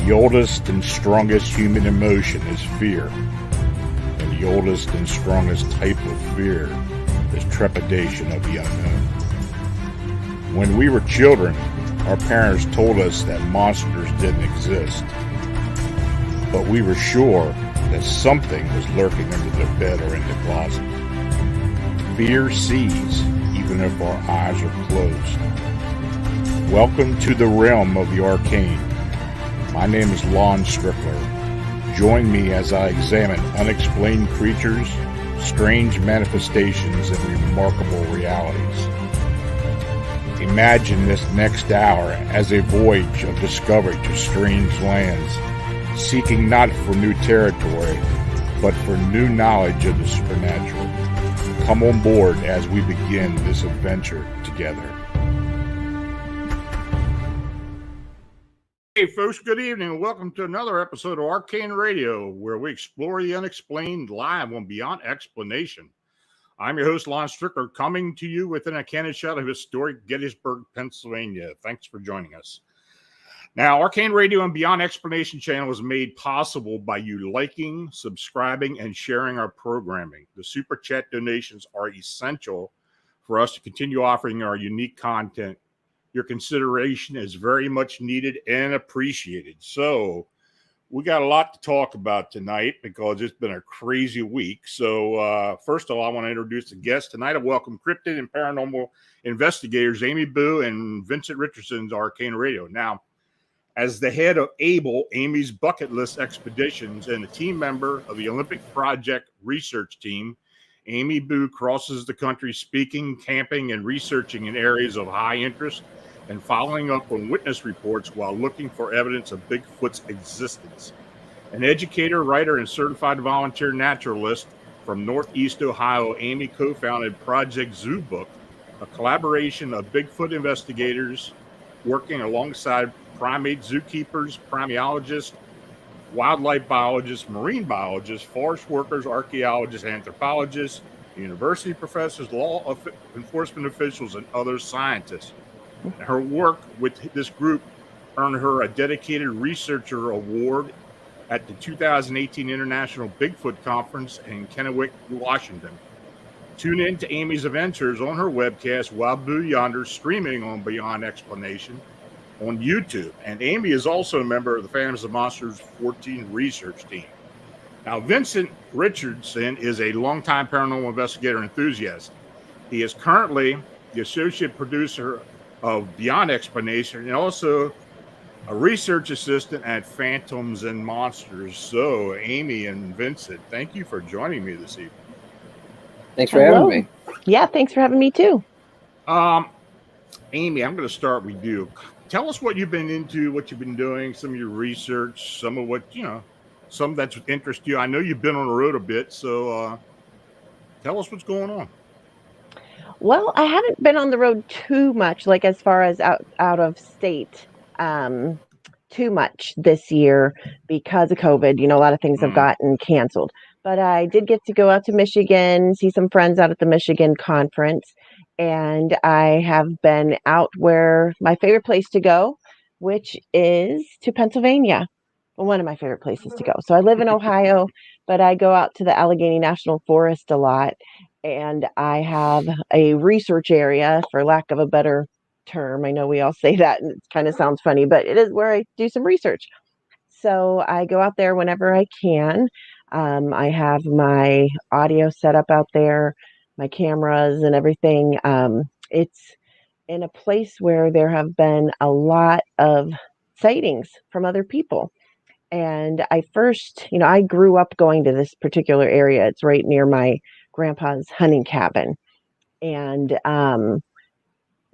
The oldest and strongest human emotion is fear, and the oldest and strongest type of fear is trepidation of the unknown. When we were children, our parents told us that monsters didn't exist, but we were sure that something was lurking under the bed or in the closet. Fear sees even if our eyes are closed. Welcome to the realm of the arcane. My name is Lon Strickler. Join me as I examine unexplained creatures, strange manifestations, and remarkable realities. Imagine this next hour as a voyage of discovery to strange lands, seeking not for new territory, but for new knowledge of the supernatural. Come on board as we begin this adventure together. Hey folks, good evening and welcome to another episode of Arcane Radio, where we explore the unexplained live on Beyond Explanation. I'm your host, Lon Strickler, coming to you within a cannon shot of historic Gettysburg, Pennsylvania. Thanks for joining us. Now, Arcane Radio and Beyond Explanation channel is made possible by you liking, subscribing, and sharing our programming. The Super Chat donations are essential for us to continue offering our unique content. Your consideration is very much needed and appreciated. So, we got a lot to talk about tonight because it's been a crazy week. So, first of all, I want to introduce the guests tonight. I welcome cryptid and paranormal investigators Amy Bue and Vincent Richardson to Arcane Radio. Now, as the head of Amy's Bucket List Expeditions, and a team member of the Olympic Project Research Team, Amy Bue crosses the country speaking, camping, and researching in areas of high interest and following up on witness reports while looking for evidence of Bigfoot's existence. An educator, writer, and certified volunteer naturalist from Northeast Ohio, Amy co-founded Project Zoobook, a collaboration of Bigfoot investigators working alongside primate zookeepers, primatologists, wildlife biologists, marine biologists, forest workers, archaeologists, anthropologists, university professors, law enforcement officials, and other scientists. Her work with this group earned her a dedicated researcher award at the 2018 International Bigfoot Conference in Kennewick, Washington. Tune in to Amy's adventures on her webcast, Bue Yonder, streaming on Beyond Explanation on YouTube. And Amy is also a member of the Phantoms of Monsters Fortean Research team. Now, Vincent Richardson is a longtime paranormal investigator and enthusiast. He is currently the associate producer of Beyond Explanation and also a research assistant at Phantoms and Monsters. So, Amy and Vincent, thank you for joining me this evening. Thanks for having me. Yeah, thanks for having me too. Amy, I'm going to start with you. Tell us what you've been into, what you've been doing, some of your research, some of what, some that's interest you. I know you've been on the road a bit, so tell us what's going on. Well, I haven't been on the road too much, like as far as out of state, too much this year because of COVID. A lot of things have gotten canceled. But I did get to go out to Michigan, see some friends out at the Michigan conference. And I have been out where my favorite place to go, which is to Pennsylvania. Well, one of my favorite places to go. So I live in Ohio, but I go out to the Allegheny National Forest a lot. And I have a research area, for lack of a better term. I know we all say that and it kind of sounds funny, but it is where I do some research. So I go out there whenever I can. I have my audio set up out there, my cameras and everything. It's in a place where there have been a lot of sightings from other people. And I first, I grew up going to this particular area. It's right near my grandpa's hunting cabin. And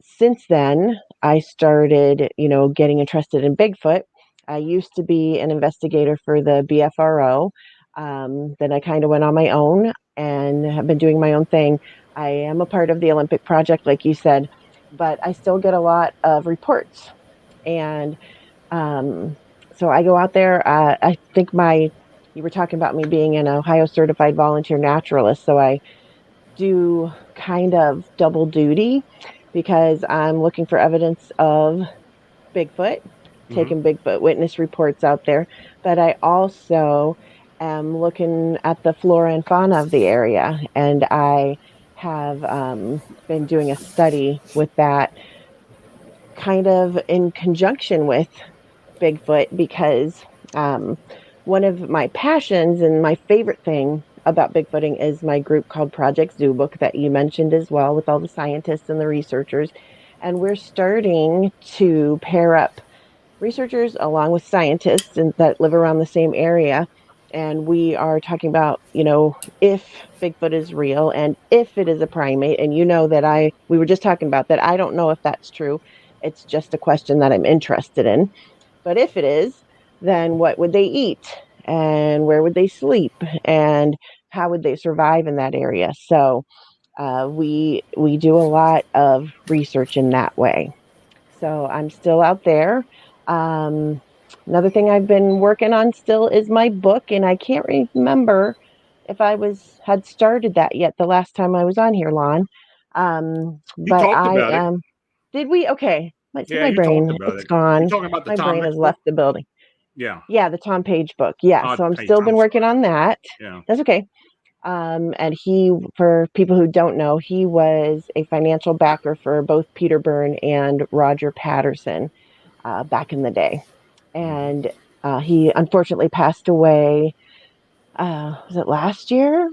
since then, I started, getting interested in Bigfoot. I used to be an investigator for the BFRO. Then I kind of went on my own and have been doing my own thing. I am a part of the Olympic Project, like you said, but I still get a lot of reports. And so I go out there. I think you were talking about me being an Ohio Certified Volunteer Naturalist. So I do kind of double duty because I'm looking for evidence of Bigfoot taking Bigfoot witness reports out there, but I also am looking at the flora and fauna of the area, and I have been doing a study with that kind of in conjunction with Bigfoot because one of my passions and my favorite thing about Bigfooting is my group called Project Zoobook that you mentioned as well, with all the scientists and the researchers. And we're starting to pair up researchers along with scientists that live around the same area. And we are talking about, if Bigfoot is real and if it is a primate. And we were just talking about that. I don't know if that's true. It's just a question that I'm interested in. But if it is, then what would they eat? And where would they sleep? And how would they survive in that area? So we do a lot of research in that way. So I'm still out there. Another thing I've been working on still is my book, and I can't remember if I had started that yet the last time I was on here, Lon. You But talked I about it. Did we? Okay. Yeah, My you talked brain, about it's it. You gone. talking about the My Tom brain has Mix book? left the building. Yeah. Yeah, the Tom Page book. Yeah, so I'm Page. still been working on that. Yeah. That's okay. And for people who don't know, he was a financial backer for both Peter Byrne and Roger Patterson back in the day. And he unfortunately passed away. Was it last year?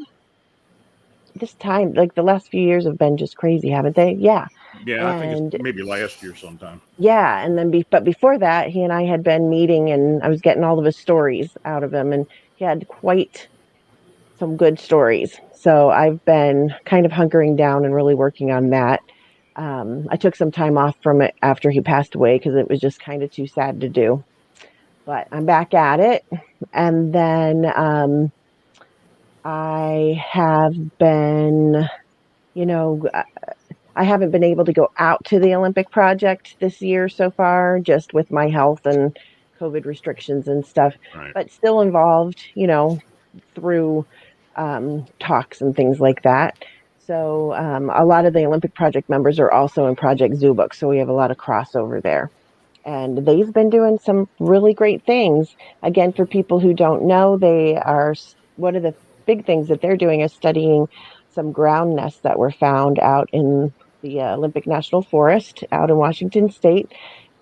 This time, like the last few years have been just crazy, haven't they? Yeah. Yeah, I think it's maybe last year sometime. Yeah, and then but before that, he and I had been meeting, and I was getting all of his stories out of him, and he had quite some good stories. So I've been kind of hunkering down and really working on that. I took some time off from it after he passed away because it was just kind of too sad to do. But I'm back at it, and then I have been, I haven't been able to go out to the Olympic project this year so far, just with my health and COVID restrictions and stuff, Right. but still involved, through talks and things like that. So a lot of the Olympic project members are also in Project Zoobook, so we have a lot of crossover there. And they've been doing some really great things. Again, for people who don't know, one of the big things that they're doing is studying some ground nests that were found out in the Olympic National Forest out in Washington State.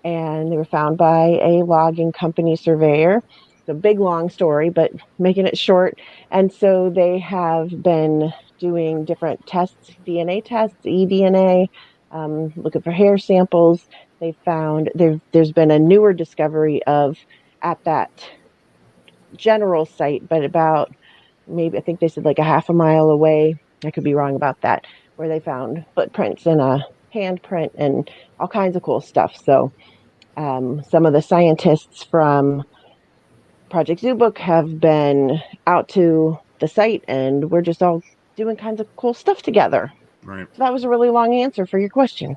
And they were found by a logging company surveyor. It's a big, long story, but making it short. And so they have been doing different tests, DNA tests, eDNA, looking for hair samples. They found there's been a newer discovery at that general site, but about maybe, I think they said like a half a mile away. I could be wrong about that, where they found footprints and a handprint and all kinds of cool stuff. So some of the scientists from Project Zoobook have been out to the site, and we're just all doing kinds of cool stuff together. Right. So that was a really long answer for your question.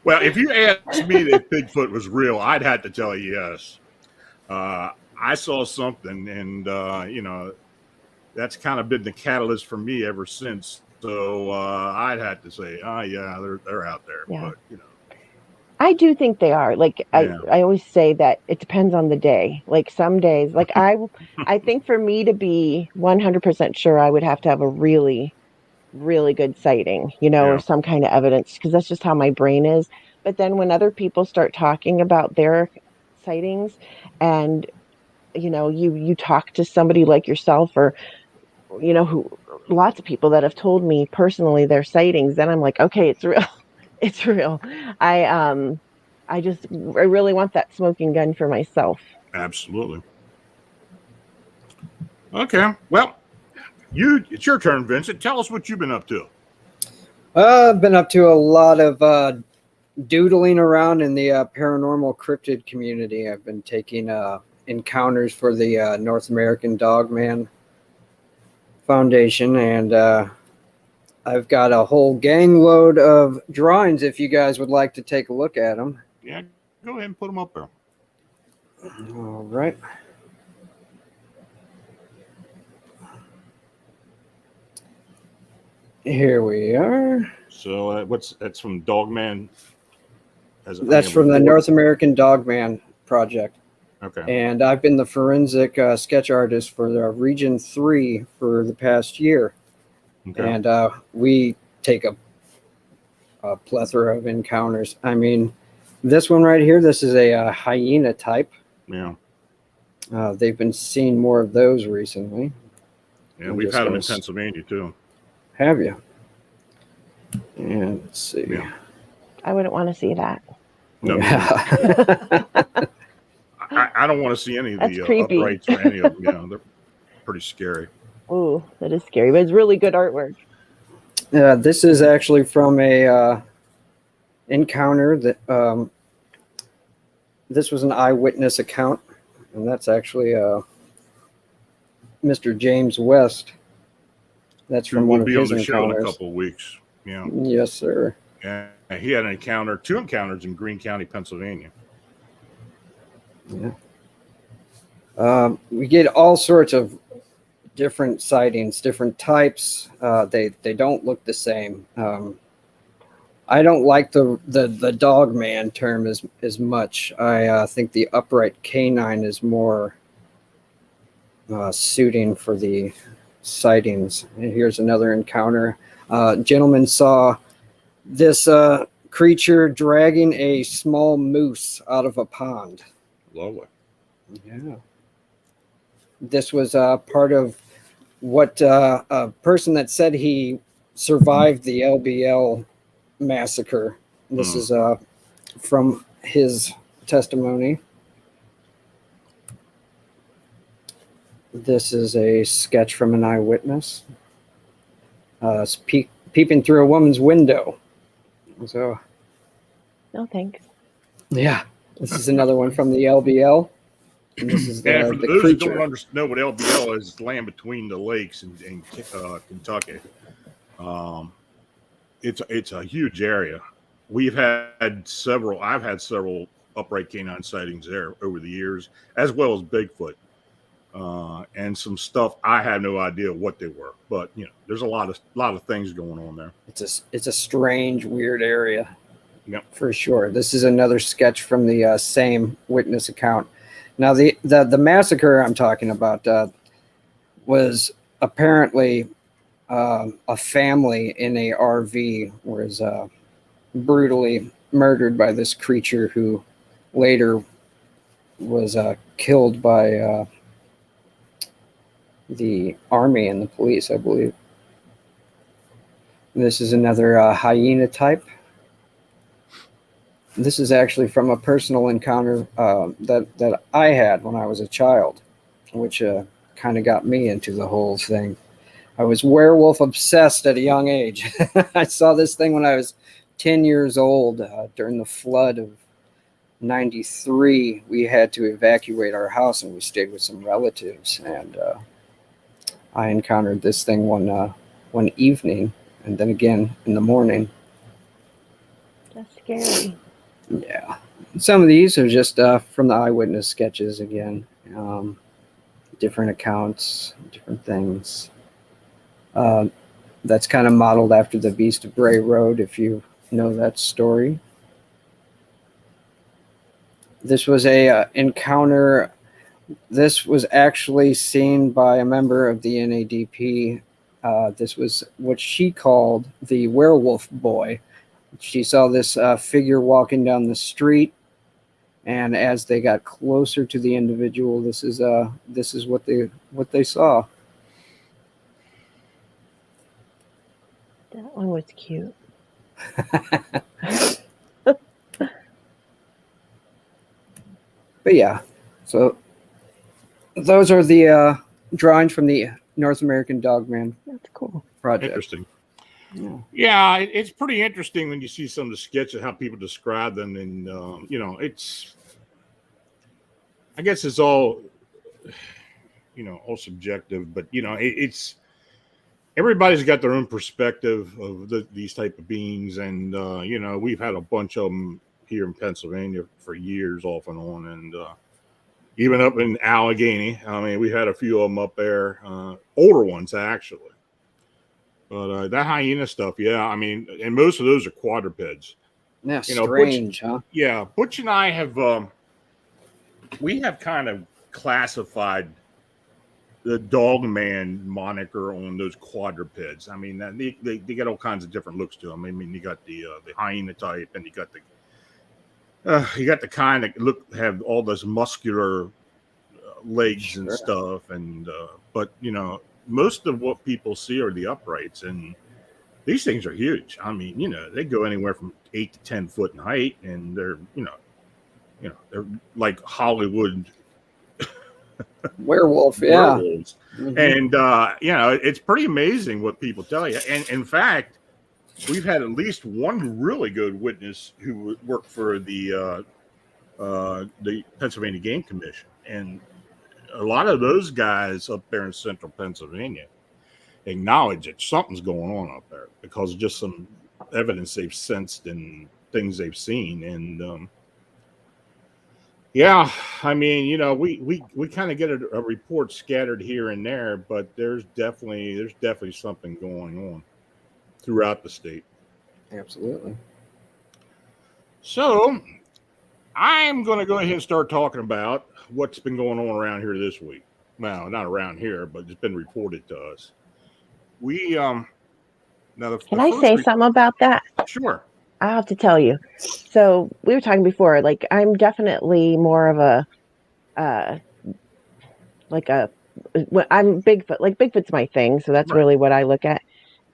Well, if you asked me if Bigfoot was real, I'd have to tell you yes. I saw something, and that's kind of been the catalyst for me ever since. So I'd have to say, yeah, they're out there. Yeah. But I do think they are. Like I always say that it depends on the day. Like some days, like I think for me to be 100% sure, I would have to have a really, really good sighting, or some kind of evidence, because that's just how my brain is. But then when other people start talking about their sightings, and you talk to somebody like yourself, or who lots of people that have told me personally their sightings, then I'm like, okay, it's real. It's real. I really want that smoking gun for myself. Absolutely. Okay. Well, it's your turn, Vincent. Tell us what you've been up to. I've been up to a lot of doodling around in the paranormal cryptid community. I've been taking encounters for the North American Dogman Foundation, and I've got a whole gang load of drawings if you guys would like to take a look at them. Yeah, go ahead and put them up there. All right. Here we are. So that's from Dogman That's from the North American Dogman Project. Okay. And I've been the forensic sketch artist for the Region 3 for the past year. Okay. And we take a plethora of encounters. I mean, this one right here, this is a hyena type. Yeah. They've been seeing more of those recently. Yeah, we've had them in Pennsylvania too. Have you? And let's see. Yeah. I wouldn't want to see that. No. Yeah. I don't want to see any of the uprights or any of them. Yeah, they're pretty scary. Oh, that is scary, but it's really good artwork. This is actually from a encounter that this was an eyewitness account, and that's actually Mr. James West. That's from one of his encounters. We'll be on the show in a couple of weeks. Yeah. Yes, sir. And he had two encounters in Greene County, Pennsylvania. Yeah. We get all sorts of different sightings, different types. They don't look the same. I don't like the dog man term as much. I think the upright canine is more suiting for the sightings. And here's another encounter. Gentleman saw this creature dragging a small moose out of a pond. Lovely. Yeah. This was part of what a person that said he survived the LBL massacre. This is from his testimony. This is a sketch from an eyewitness. Peeping through a woman's window. So. No thanks. Yeah. This is another one from the LBL. And this is for those who don't know what LBL is, it's land between the lakes in Kentucky. It's a huge area. I've had several upright canine sightings there over the years, as well as Bigfoot, and some stuff I had no idea what they were. But there's a lot of things going on there. It's a strange, weird area. Yep. For sure. This is another sketch from the same witness account. Now, the massacre I'm talking about was apparently a family in a RV was brutally murdered by this creature who later was killed by the army and the police, I believe. This is another hyena type. This is actually from a personal encounter that I had when I was a child, which kind of got me into the whole thing. I was werewolf obsessed at a young age. I saw this thing when I was 10 years old during the flood of 93. We had to evacuate our house, and we stayed with some relatives. And I encountered this thing one evening, and then again in the morning. That's scary. Yeah, some of these are just from the eyewitness sketches again. Different accounts, different things. That's kind of modeled after the Beast of Bray Road, if you know that story. This was a encounter. This was actually seen by a member of the NADP. This was what she called the werewolf boy. She saw this figure walking down the street, and as they got closer to the individual, this is what they saw. That one was cute. But yeah, so those are the drawings from the North American Dogman. That's cool. Project. Interesting. Yeah, it's pretty interesting when you see some of the sketches, how people describe them, and I guess it's all all subjective, but it's everybody's got their own perspective of these type of beings, and we've had a bunch of them here in Pennsylvania for years, off and on, and even up in Allegheny. I mean, we had a few of them up there, older ones actually. But that hyena stuff, yeah, I mean, and most of those are quadrupeds. Yeah, You know, strange, huh? yeah, Butch and I have we have kind of classified the dog man moniker on those quadrupeds. I mean, they got all kinds of different looks to them. I mean, you got the hyena type, and you got the kind that have all those muscular legs and stuff. And but you know, most of what people see are the uprights, and these things are huge. I mean, you know, they go anywhere from 8 to 10 foot in height, and they're they're like Hollywood werewolf, werewolves. Mm-hmm. And you know, it's pretty amazing what people tell you. And in fact, we've had at least one really good witness who worked for the Pennsylvania Game Commission, and a lot of those guys up there in central Pennsylvania acknowledge that something's going on up there because of just some evidence they've sensed and things they've seen. And yeah, I mean, you know, we kind of get a report scattered here and there, but there's definitely something going on throughout the state. Absolutely. So I'm going to go ahead and start talking about what's been going on around here this week. Well, not around here, but it's been reported to us. We now Can I say something about that? Sure. I have to tell you. So we were talking before, like I'm definitely more of a I'm Bigfoot. Like Bigfoot's my thing, so that's really what I look at.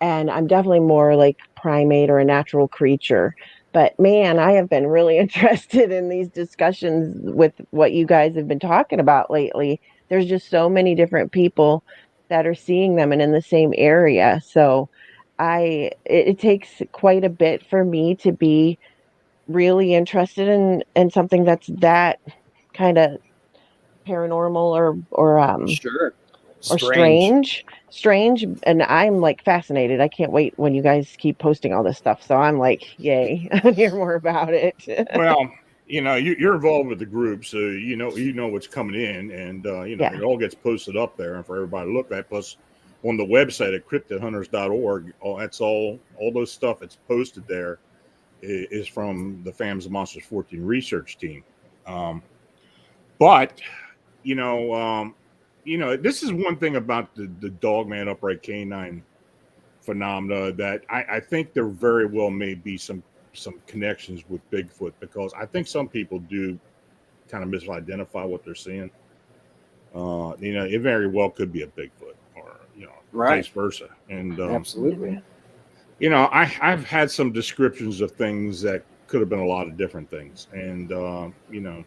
And I'm definitely more like primate or a natural creature. But man, I have been really interested in these discussions with what you guys have been talking about lately. There's just so many different people that are seeing them and in the same area. So it takes quite a bit for me to be really interested in something that's that kind of paranormal or sure. or strange, and I'm like fascinated. I can't wait when you guys keep posting all this stuff. So I'm like, yay, I hear more about it. Well, you know, you're involved with the group, so you know what's coming in, and you know, it all gets posted up there and for everybody to look at. Plus, on the website at cryptidhunters.org, all those stuff that's posted there is from the Fams of Monsters Fortean Research team. But you know, this is one thing about the dogman upright canine phenomena that I think there very well may be some connections with Bigfoot, because I think some people do kind of misidentify what they're seeing. You know, it very well could be a Bigfoot, or you know, vice versa. And absolutely. You know, I've had some descriptions of things that could have been a lot of different things, and you know.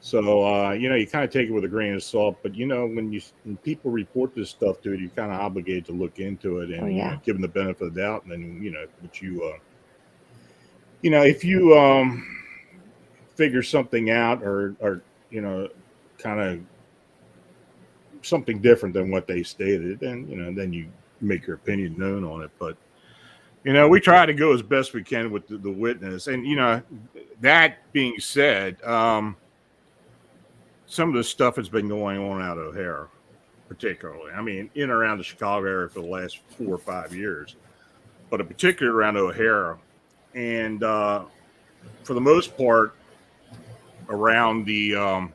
So, you know, you kind of take it with a grain of salt, but, you know, when people report this stuff to you, you're kind of obligated to look into it and you know, give them the benefit of the doubt. And then, you know, but you know, if you figure something out or, you know, kind of something different than what they stated, and, you know, then you make your opinion known on it. But, you know, we try to go as best we can with the witness. And, you know, that being said, some of the stuff that's been going on out of O'Hare, particularly. I mean, in and around the Chicago area for the last 4 or 5 years, but in particular around O'Hare. And for the most part, around the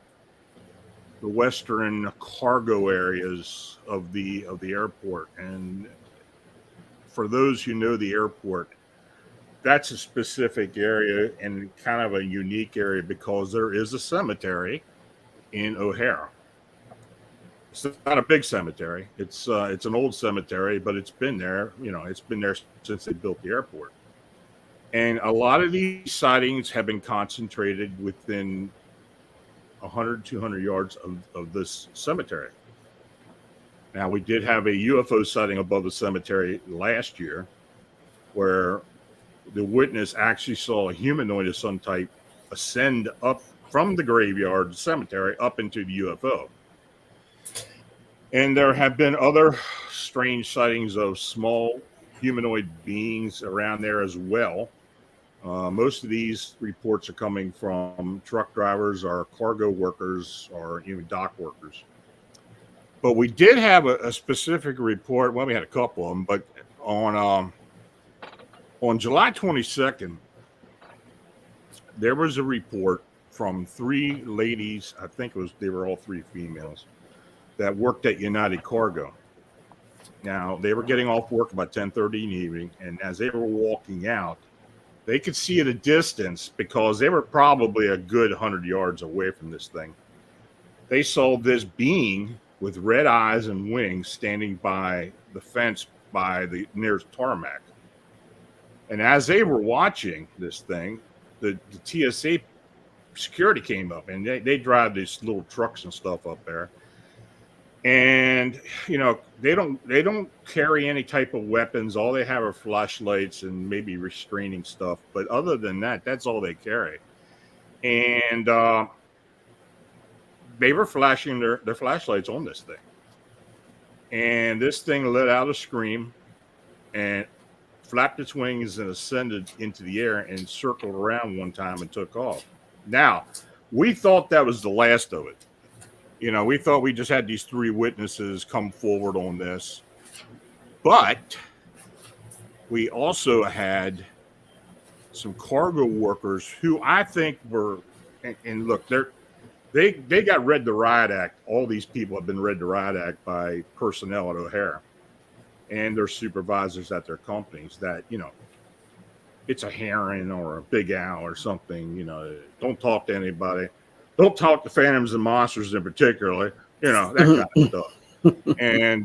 western cargo areas of the airport. And for those who know the airport, that's a specific area and kind of a unique area because there is a cemetery in O'Hare. It's not a big cemetery. It's an old cemetery, but it's been there. You know, it's been there since they built the airport. And a lot of these sightings have been concentrated within 100, 200 yards of this cemetery. Now, we did have a UFO sighting above the cemetery last year where the witness actually saw a humanoid of some type ascend up from the graveyard cemetery up into the UFO. And there have been other strange sightings of small humanoid beings around there as well. Most of these reports are coming from truck drivers or cargo workers or even dock workers. But we did have a specific report. Well, we had a couple of them, but on July 22nd, there was a report from 3 ladies, I think they were all 3 females, that worked at United Cargo. Now, they were getting off work about 10:30 in the evening, and as they were walking out, they could see at a distance, because they were probably a good 100 yards away from this thing. They saw this being with red eyes and wings standing by the fence by the nearest tarmac. And as they were watching this thing, the TSA security came up, and they drive these little trucks and stuff up there. And they don't carry any type of weapons. All they have are flashlights and maybe restraining stuff. But other than that, that's all they carry. And they were flashing their flashlights on this thing. And this thing let out a scream and flapped its wings and ascended into the air and circled around one time and took off. Now, we thought that was the last of it. We thought we just had these 3 witnesses come forward on this. But we also had some cargo workers who I think were, and look, they got read the riot act. All these people have been read the riot act by personnel at O'Hare and their supervisors at their companies that, it's a heron or a big owl or something, don't talk to anybody. Don't talk to phantoms and monsters in particular, that kind of stuff. And,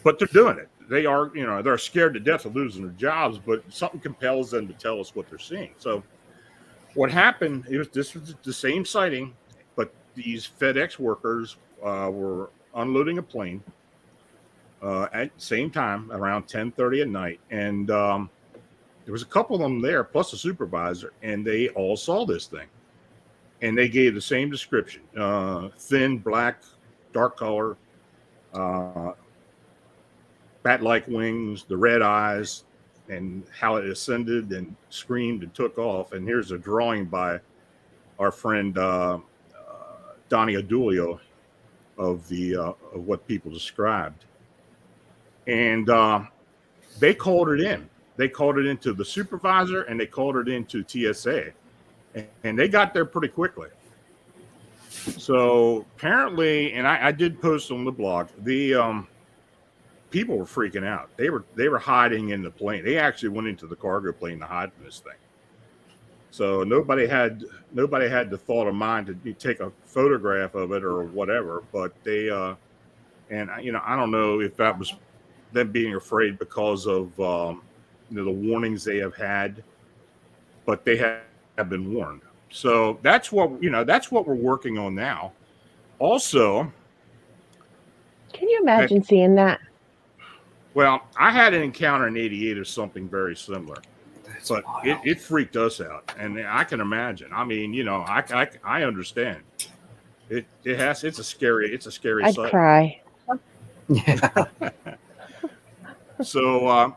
but they're doing it. They are, they're scared to death of losing their jobs, but something compels them to tell us what they're seeing. So what happened, this was the same sighting, but these FedEx workers were unloading a plane at the same time around 10:30 at night. And there was a couple of them there, plus a supervisor, and they all saw this thing. And they gave the same description, thin, black, dark color, bat-like wings, the red eyes, and how it ascended and screamed and took off. And here's a drawing by our friend Donnie Adulio of what people described. And they called it in. They called it into the supervisor, and they called it into TSA. And they got there pretty quickly. So apparently, and I did post on the blog, the people were freaking out. They were hiding in the plane. They actually went into the cargo plane to hide from this thing. So nobody had the thought of mind to take a photograph of it or whatever. But they and I don't know if that was them being afraid because of the warnings they have had, but they have been warned. So that's what we're working on now. Also, can you imagine seeing that? Well, I had an encounter in '88 or something very similar, but it freaked us out, and I can imagine. I mean, I understand. It's a scary I'd sight. cry. Yeah. So,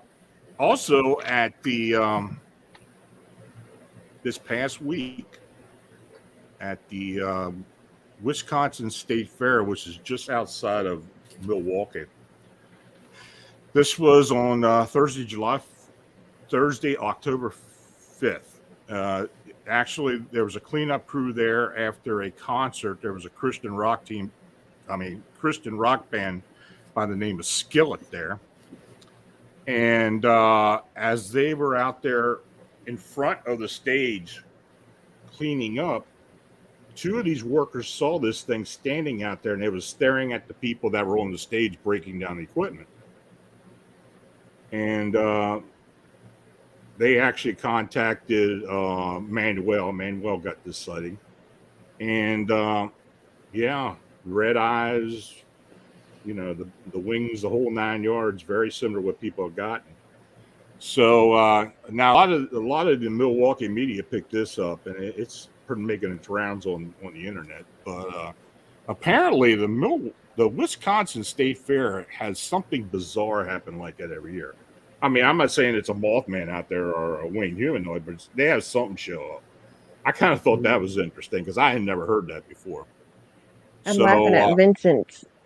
also at the this past week at the Wisconsin State Fair, which is just outside of Milwaukee. This was on Thursday, October 5th. Actually, there was a cleanup crew there after a concert. There was a Christian rock band by the name of Skillet there. And as they were out there in front of the stage cleaning up, 2 of these workers saw this thing standing out there, and they was staring at the people that were on the stage breaking down the equipment. And they actually contacted Manuel. Manuel got this sighting. And red eyes, the wings, the whole 9 yards, very similar to what people have gotten. So now a lot of the Milwaukee media picked this up, and it's making its rounds on the internet. But apparently the Wisconsin State Fair has something bizarre happen like that every year. I mean, I'm not saying it's a Mothman out there or a winged humanoid, but they have something show up. I kind of thought that was interesting because I had never heard that before. I'm laughing at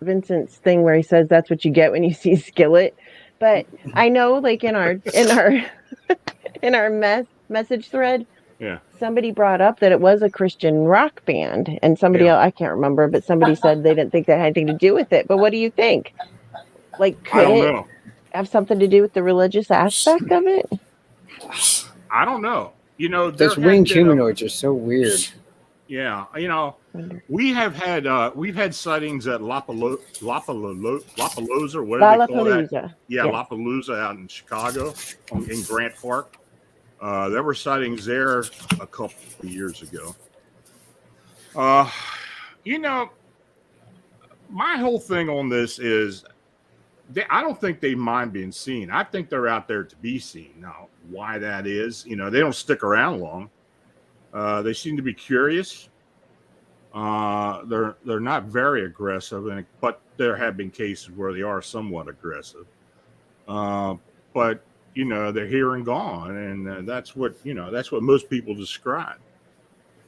Vincent's thing where he says that's what you get when you see Skillet. But I know, like in our in our message thread, Yeah. somebody brought up that it was a Christian rock band, and somebody else, I can't remember, but somebody said they didn't think that had anything to do with it. But what do you think? Like, I could don't it know. have something to do with the religious aspect of it? I don't know. You know, there Those have winged been humanoids are so weird. yeah, you know, we've had sightings at Lapalooza, or whatever they call that. Lollapalooza. Yeah, Yes. Lapalooza out in Chicago, in Grant Park. There were sightings there a couple of years ago. You know, my whole thing on this is I don't think they mind being seen. I think they're out there to be seen. Now, why that is, you know, they don't stick around long. They seem to be curious. They're not very aggressive, but there have been cases where they are somewhat aggressive. But you know, they're here and gone, and that's what most people describe.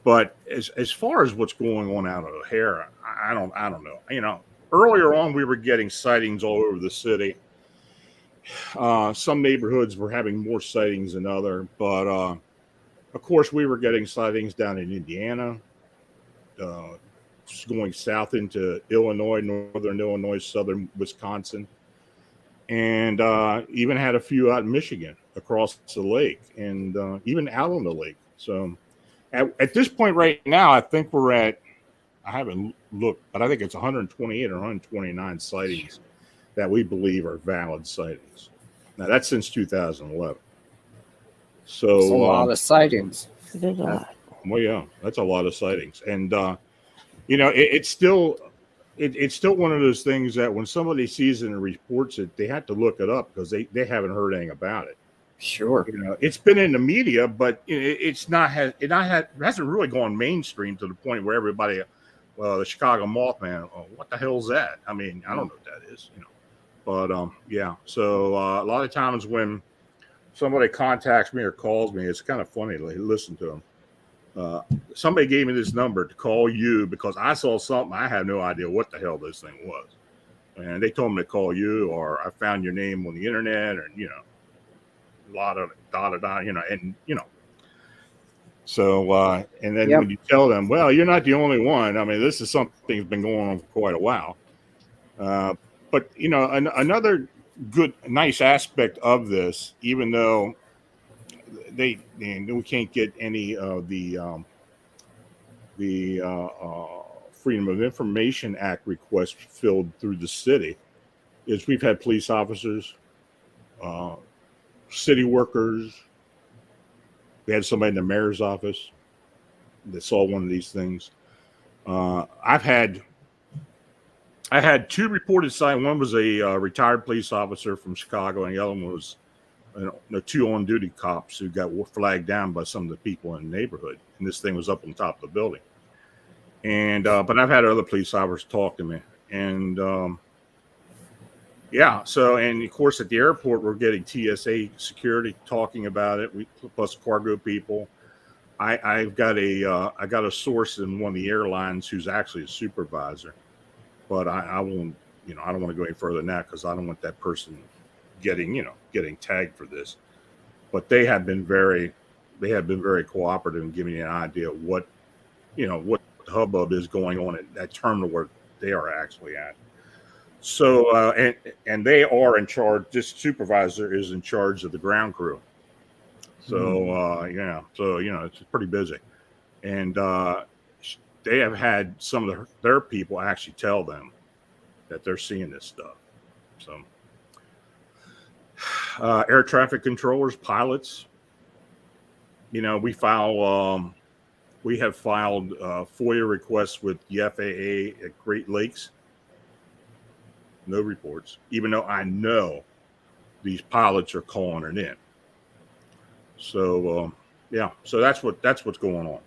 But as far as what's going on out of O'Hare, I don't know. You know, earlier on we were getting sightings all over the city. Some neighborhoods were having more sightings than other, but of course we were getting sightings down in Indiana, going south into Illinois, northern Illinois, southern Wisconsin, and even had a few out in Michigan across the lake, and even out on the lake. So at this point right now, I think we're at, I haven't looked, but I think it's 128 or 129 sightings that we believe are valid sightings. Now that's since 2011. So It's a lot of sightings. It is a lot. Well, yeah, that's a lot of sightings, and you know, it's still one of those things that when somebody sees it and reports it, they have to look it up because they haven't heard anything about it. Sure. You know, it's been in the media, but it hasn't really gone mainstream to the point where everybody, well, the Chicago Mothman, oh, what the hell's that? I mean, I don't know what that is, you know. But yeah. So a lot of times when somebody contacts me or calls me, it's kind of funny to listen to them. Somebody gave me this number to call you because I saw something. I had no idea what the hell this thing was, and they told me to call you, or I found your name on the internet, or you know. You know, and you know, so and then when you tell them, well, you're not the only one. I mean, this is something that's been going on for quite a while. But you know, another nice aspect of this, even though we can't get any of the Freedom of Information Act requests filled through the city, is we've had police officers, city workers. We had somebody in the mayor's office that saw one of these things. I had two reported sightings. One was a retired police officer from Chicago, and the other one was two on-duty cops who got flagged down by some of the people in the neighborhood. And this thing was up on top of the building. And but I've had other police officers talk to me, and yeah. So, and of course, at the airport, we're getting TSA security talking about it. Plus cargo people. I got a source in one of the airlines who's actually a supervisor, but I won't. You know, I don't want to go any further than that because I don't want that person getting tagged for this. But they have been very cooperative in giving me an idea of what the hubbub is going on at that terminal where they are actually at. So, and they are in charge. This supervisor is in charge of the ground crew. So, yeah. So, you know, it's pretty busy. And they have had some of their people actually tell them that they're seeing this stuff. So, air traffic controllers, pilots. You know, we have filed FOIA requests with the FAA at Great Lakes. No reports, even though I know these pilots are calling it in. So yeah, so that's what's going on.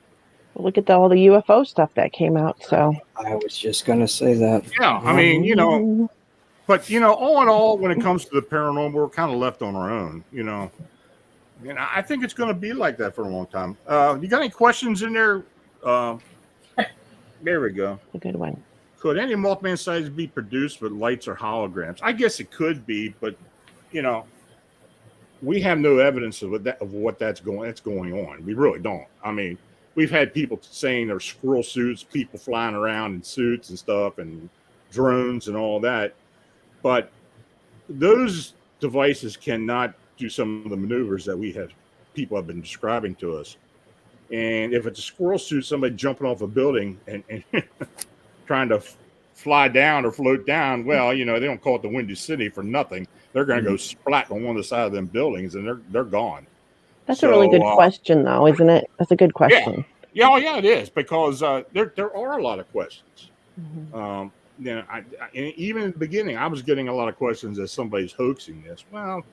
Well, look at all the UFO stuff that came out. So I was just gonna say that. Yeah, I mean, you know, but you know, all in all, when it comes to the paranormal, we're kind of left on our own. You know, and I think it's going to be like that for a long time. You got any questions in there? There we go. a good one. Could any Mothman sightings be produced with lights or holograms? I guess it could be, but you know, we have no evidence of that's going on. We really don't. I mean, we've had people saying there's squirrel suits, people flying around in suits and stuff, and drones and all that. But those devices cannot do some of the maneuvers that people have been describing to us. And if it's a squirrel suit, somebody jumping off a building and trying to fly down or float down, well, they don't call it the Windy City for nothing. They're going to go splat on one of the side of them buildings, and they're gone. That's a really good question, though, isn't it? That's a good question. Yeah, it is, because there are a lot of questions. Mm-hmm. Even in the beginning, I was getting a lot of questions as somebody's hoaxing this. Well,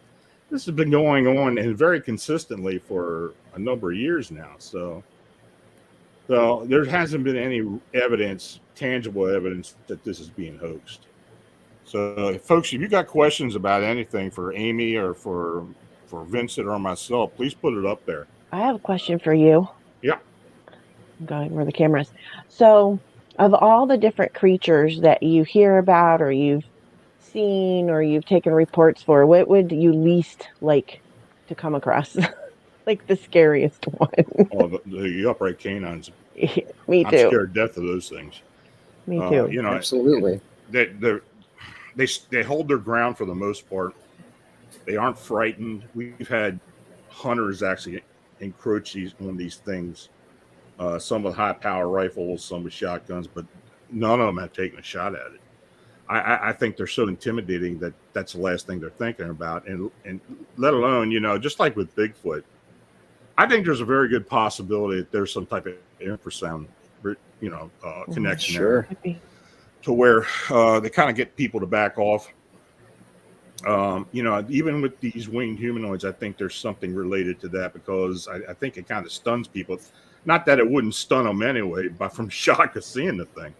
this has been going on and very consistently for a number of years now. So there hasn't been any tangible evidence that this is being hoaxed. So, folks, if you got questions about anything for Amy or for Vincent or myself, please put it up there. I have a question for you. Yeah. I'm going where the camera is. So, of all the different creatures that you hear about or you've seen or you've taken reports for, what would you least like to come across? Like the scariest one? Oh, the upright canines. Me too. I'm scared to death of those things. Me too. Absolutely. They hold their ground for the most part. They aren't frightened. We've had hunters actually encroach on these things. Some with high power rifles, some with shotguns, but none of them have taken a shot at it. I think they're so intimidating that that's the last thing they're thinking about. And let alone, just like with Bigfoot, I think there's a very good possibility that there's some type of infrasound, connection Sure. there, to where they kind of get people to back off. Even with these winged humanoids, I think there's something related to that, because I think it kind of stuns people. Not that it wouldn't stun them anyway, but from shock of seeing the thing.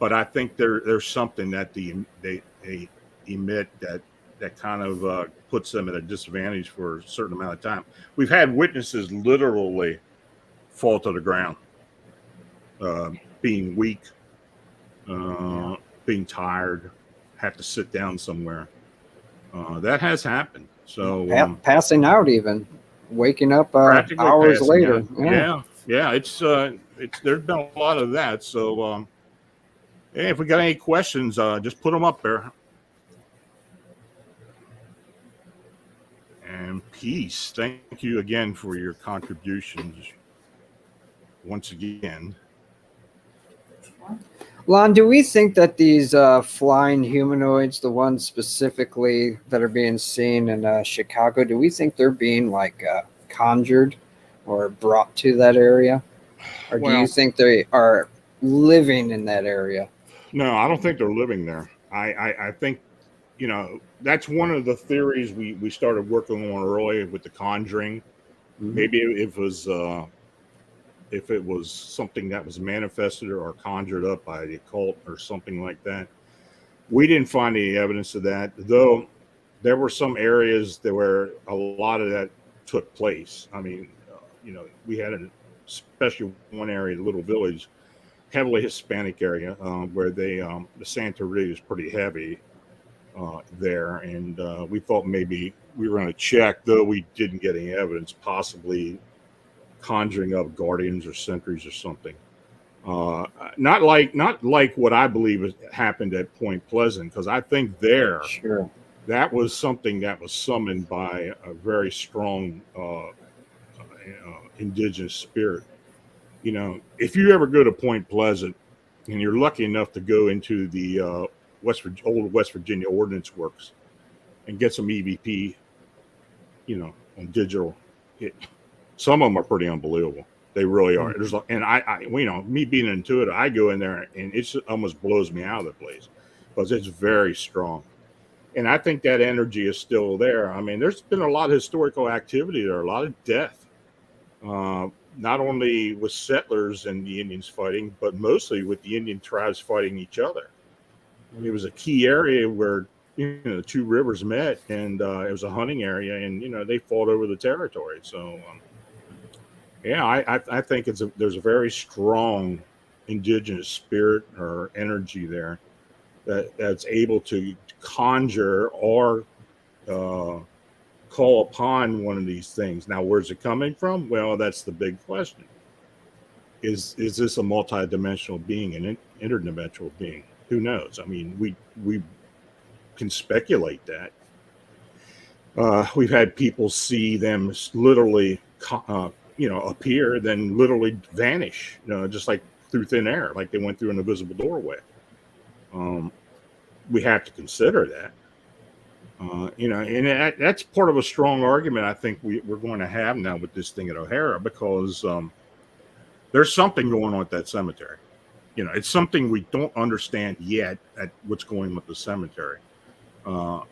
But I think there's something that they emit that kind of puts them at a disadvantage for a certain amount of time. We've had witnesses literally fall to the ground, being weak, being tired, have to sit down somewhere. That has happened. So passing out, even waking up hours later. Yeah. It's there's been a lot of that. So hey, if we got any questions, just put them up there. And peace. Thank you again for your contributions. Once again. Lon, do we think that these flying humanoids, the ones specifically that are being seen in Chicago, do we think they're being conjured or brought to that area? Or do you think they are living in that area? No, I don't think they're living there. I think, that's one of the theories we started working on early with the conjuring. Mm-hmm. Maybe if it was something that was manifested or conjured up by the occult or something like that. We didn't find any evidence of that, though there were some areas where a lot of that took place. I mean, we had especially one area, the little village, heavily Hispanic area, where the Santeria is pretty heavy there. And we thought maybe we were going to check, though we didn't get any evidence, possibly conjuring up guardians or sentries or something. Not like what I believe happened at Point Pleasant, because I think that was something that was summoned by a very strong indigenous spirit. If you ever go to Point Pleasant and you're lucky enough to go into the old West Virginia Ordnance Works and get some EVP, on digital, some of them are pretty unbelievable. They really are. There's, and I me being intuitive, I go in there and it almost blows me out of the place because it's very strong. And I think that energy is still there. I mean, there's been a lot of historical activity there, a lot of death, not only with settlers and the Indians fighting, but mostly with the Indian tribes fighting each other. It was a key area where the two rivers met, and it was a hunting area, and they fought over the territory. So, I think there's a very strong indigenous spirit or energy there that's able to conjure or call upon one of these things. Now, where's it coming from? Well, that's the big question. Is this a multidimensional being, an interdimensional being? Who knows? I mean, we can speculate that. We've had people see them literally, appear, then literally vanish, just like through thin air, like they went through an invisible doorway. We have to consider that. And that's part of a strong argument I think we're going to have now with this thing at O'Hara, because there's something going on at that cemetery. It's something we don't understand yet at what's going on with the cemetery. One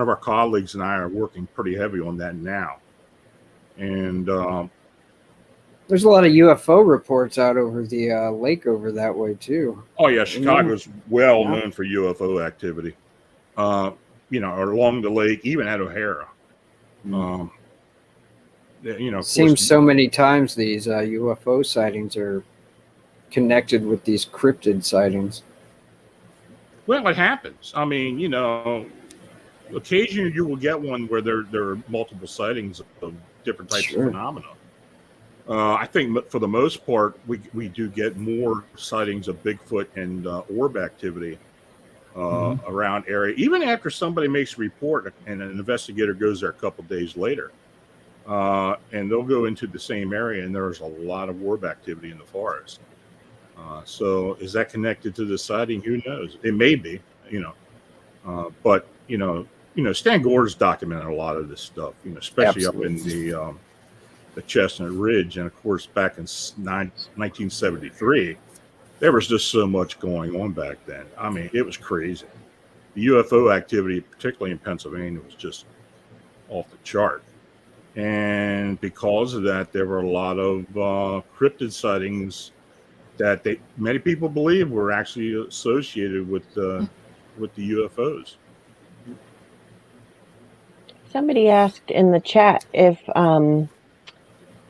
of our colleagues and I are working pretty heavy on that now. And there's a lot of UFO reports out over the lake over that way too. Oh yeah, Chicago's well known for UFO activity. Along the lake, even at O'Hara. Seems so many times these UFO sightings are connected with these cryptid sightings. Well, it happens. I mean, occasionally you will get one where there are multiple sightings of different types of phenomena. I think for the most part, we do get more sightings of Bigfoot and orb activity around area, even after somebody makes a report and an investigator goes there a couple of days later, and they'll go into the same area and there's a lot of orb activity in the forest. So is that connected to the sighting? Who knows? It may be, but Stan Gore's documented a lot of this stuff, especially up in the Chestnut Ridge, and of course back in 1973. There was just so much going on back then. I mean, it was crazy. The UFO activity, particularly in Pennsylvania, was just off the chart. And because of that, there were a lot of cryptid sightings that many people believe were actually associated with the UFOs. Somebody asked in the chat if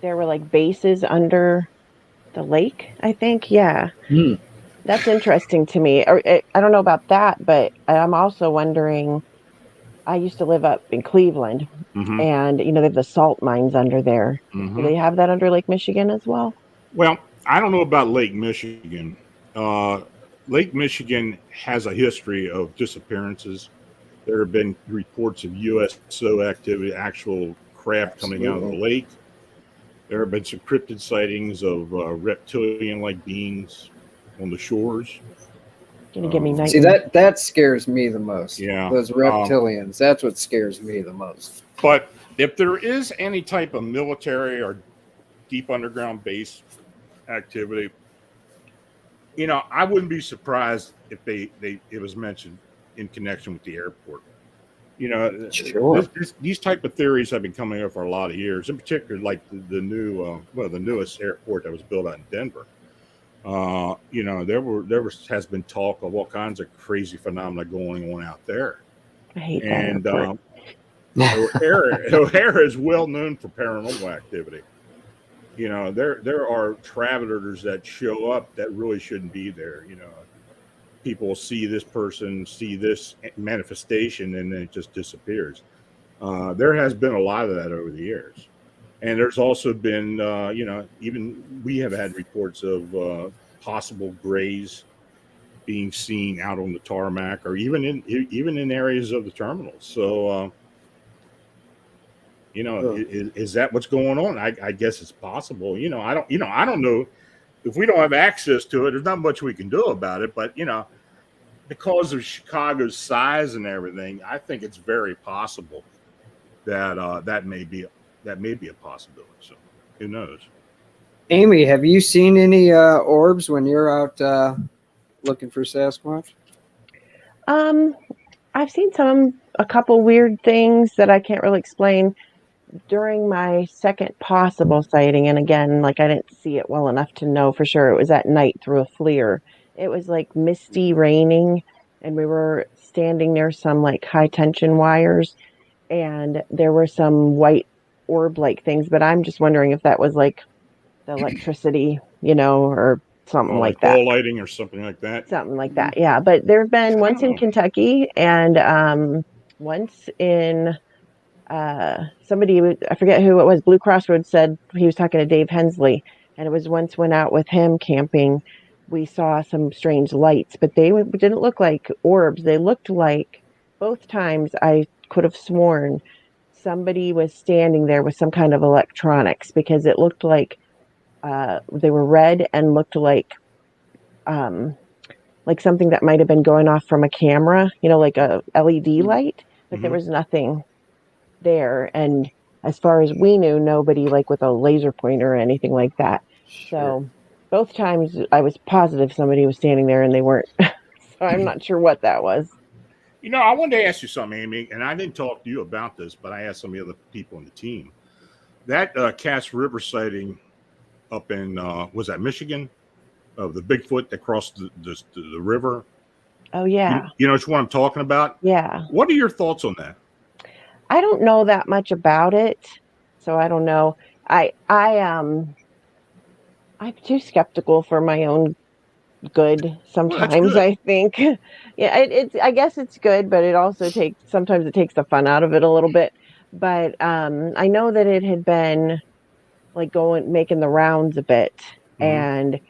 there were like bases under the lake, I think. Yeah. That's interesting to me. I don't know about that, but I'm also wondering, I used to live up in Cleveland, and they have the salt mines under there. Do they have that under Lake Michigan as well? Well, I don't know about Lake Michigan. Lake Michigan has a history of disappearances. There have been reports of USO activity, actual craft coming out of the lake. There have been some cryptid sightings of reptilian-like beings on the shores. Gonna give me nightmares. See, that scares me the most. Yeah, those reptilians. That's what scares me the most. But if there is any type of military or deep underground base activity, I wouldn't be surprised if it was mentioned in connection with the airport. Sure. These type of theories have been coming up for a lot of years, in particular, like the newest airport that was built out in Denver. There has been talk of all kinds of crazy phenomena going on out there. I hate that. And O'Hara is well known for paranormal activity. There are travelers that show up that really shouldn't be there. People see this person, see this manifestation, and then it just disappears. There has been a lot of that over the years. And there's also been, even we have had reports of possible grays being seen out on the tarmac, or even in areas of the terminals. So, is that what's going on? I guess it's possible. I don't know. If we don't have access to it, there's not much we can do about it. But because of Chicago's size and everything, I think it's very possible that that may be a possibility. So who knows? Amy, have you seen any orbs when you're out looking for Sasquatch? I've seen a couple weird things that I can't really explain. During my second possible sighting, and again, I didn't see it well enough to know for sure, it was at night through a FLIR. It was misty, raining, and we were standing near some high tension wires, and there were some white orb-like things, but I'm just wondering if that was the electricity, or something like that. Ball lighting or something like that. Something like that, yeah. But there have been once in Kentucky, and once in somebody, I forget who it was, Blue Crossroads said he was talking to Dave Hensley, and it was once went out with him camping. We saw some strange lights, but they didn't look like orbs. They looked like, both times I could have sworn somebody was standing there with some kind of electronics, because it looked like they were red and looked like something that might have been going off from a camera, like a LED light, but there was nothing there. And as far as we knew, nobody like with a laser pointer or anything like that. So both times I was positive somebody was standing there and they weren't. So I'm not sure what that was. I wanted to ask you something, Amy, and I didn't talk to you about this, but I asked some of the other people on the team. That Cass River sighting up in, was that Michigan? Of the Bigfoot that crossed the river. Oh, yeah. You know which one I'm talking about? Yeah. What are your thoughts on that? I don't know that much about it, so I don't know. I'm too skeptical for my own good sometimes. Well, good. I think, yeah, it's. I guess it's good, but it also sometimes it takes the fun out of it a little bit. But I know that it had been like making the rounds a bit, and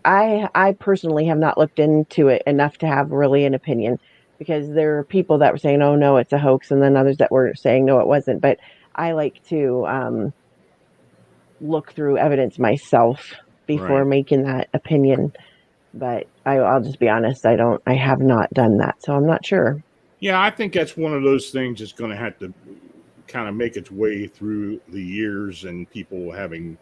I personally have not looked into it enough to have really an opinion, because there are people that were saying, oh no, it's a hoax, and then others that were saying no, it wasn't. But I like to look through evidence myself before making that opinion. But I'll just be honest, I have not done that, so I'm not sure. Yeah, I think that's one of those things that's going to have to kind of make its way through the years, and people having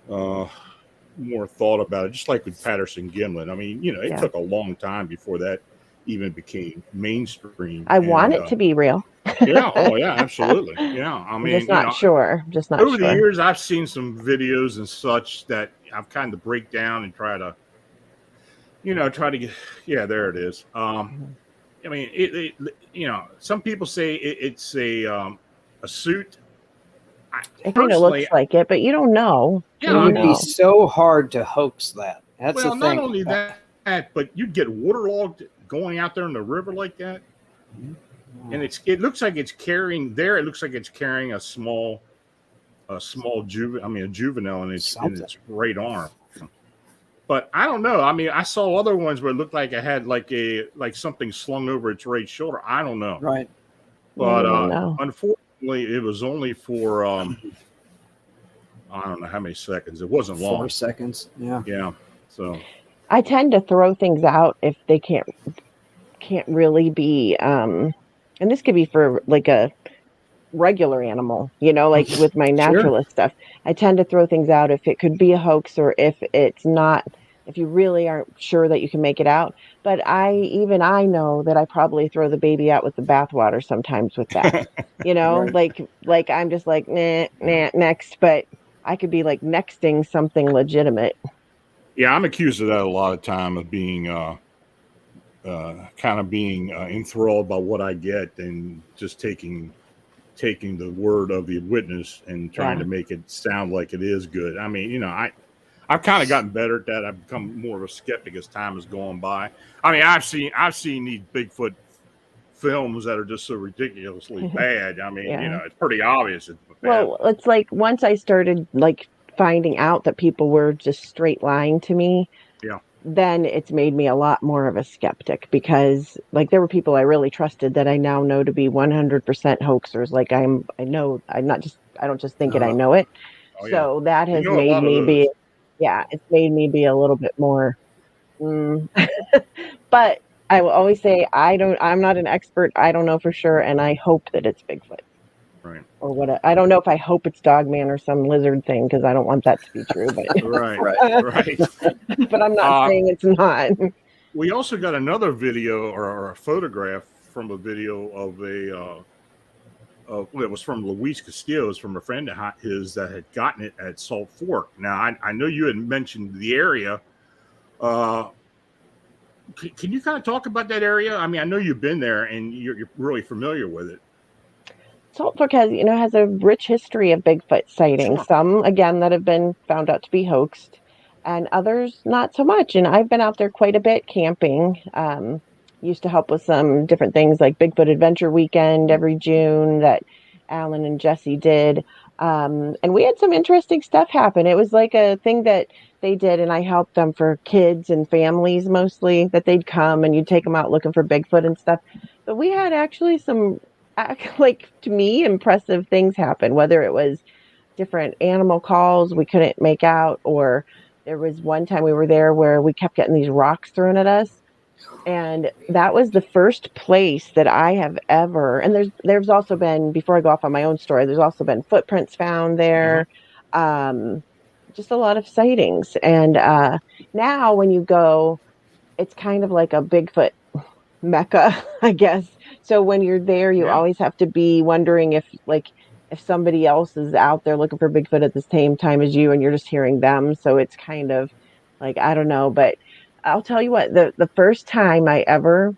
more thought about it, just like with Patterson Gimlin. I mean, it took a long time before that even became mainstream. I want it to be real. Yeah. Oh, yeah, absolutely. Yeah. I mean, I'm just not sure. Over the years, I've seen some videos and such that I've kind of break down and try to get. Yeah, there it is. I mean, some people say it's a suit. It kind of looks like it, but you don't know. Yeah, it would be so hard to hoax that. That's the thing. Well, not only that, but you'd get waterlogged going out there in the river like that. And it looks like it's carrying a small juvenile in its right arm. But I don't know. I mean, I saw other ones where it looked like it had like something slung over its right shoulder. I don't know. Right. But unfortunately, it was only for I don't know how many seconds. It wasn't long. 4 seconds. Yeah. Yeah. So I tend to throw things out if they can't really be and this could be for like a regular animal, like with my naturalist stuff. I tend to throw things out if it could be a hoax, or if it's not, if you really aren't sure that you can make it out. But I know that I probably throw the baby out with the bathwater sometimes with that, like I'm just like, nah, next. But I could be like nexting something legitimate. Yeah, I'm accused of that a lot of time, of being kind of being enthralled by what I get, and just taking the word of the witness and trying to make it sound like it is good. I mean, I've kind of gotten better at that. I've become more of a skeptic as time has gone by. I mean, I've seen these Bigfoot films that are just so ridiculously bad. I mean, it's pretty obvious. Well, it's like once I started like finding out that people were just straight lying to me, then it's made me a lot more of a skeptic, because like there were people I really trusted that I now know to be 100% hoaxers. Like I don't just think it, I know it. So that has made me be, it's made me be a little bit more, but I will always say, I'm not an expert. I don't know for sure. And I hope that it's Bigfoot. Right. Or what? I don't know if I hope it's Dogman or some lizard thing, because I don't want that to be true. But right. But I'm not saying it's not. We also got another video or a photograph from a video of it was from Luis Castillo. It was from a friend of his that had gotten it at Salt Fork. Now I know you had mentioned the area. Can you kind of talk about that area? I mean, I know you've been there and you're really familiar with it. Salt Fork has a rich history of Bigfoot sightings. Sure. Some, again, that have been found out to be hoaxed, and others not so much. And I've been out there quite a bit camping. used to help with some different things like Bigfoot Adventure Weekend every June that Alan and Jesse did. And we had some interesting stuff happen. It was like a thing that they did, and I helped them for kids and families mostly, that they'd come and you'd take them out looking for Bigfoot and stuff. But we had actually some, like, to me, impressive things happen, whether it was different animal calls we couldn't make out, or there was one time we were there where we kept getting these rocks thrown at us. And that was the first place that I have ever, and there's also been, before I go off on my own story, there's also been footprints found there, just a lot of sightings. And now when you go, it's kind of like a Bigfoot mecca, I guess. So when you're there, you always have to be wondering if somebody else is out there looking for Bigfoot at the same time as you, and you're just hearing them. So it's kind of like, I don't know, but I'll tell you what, the first time I ever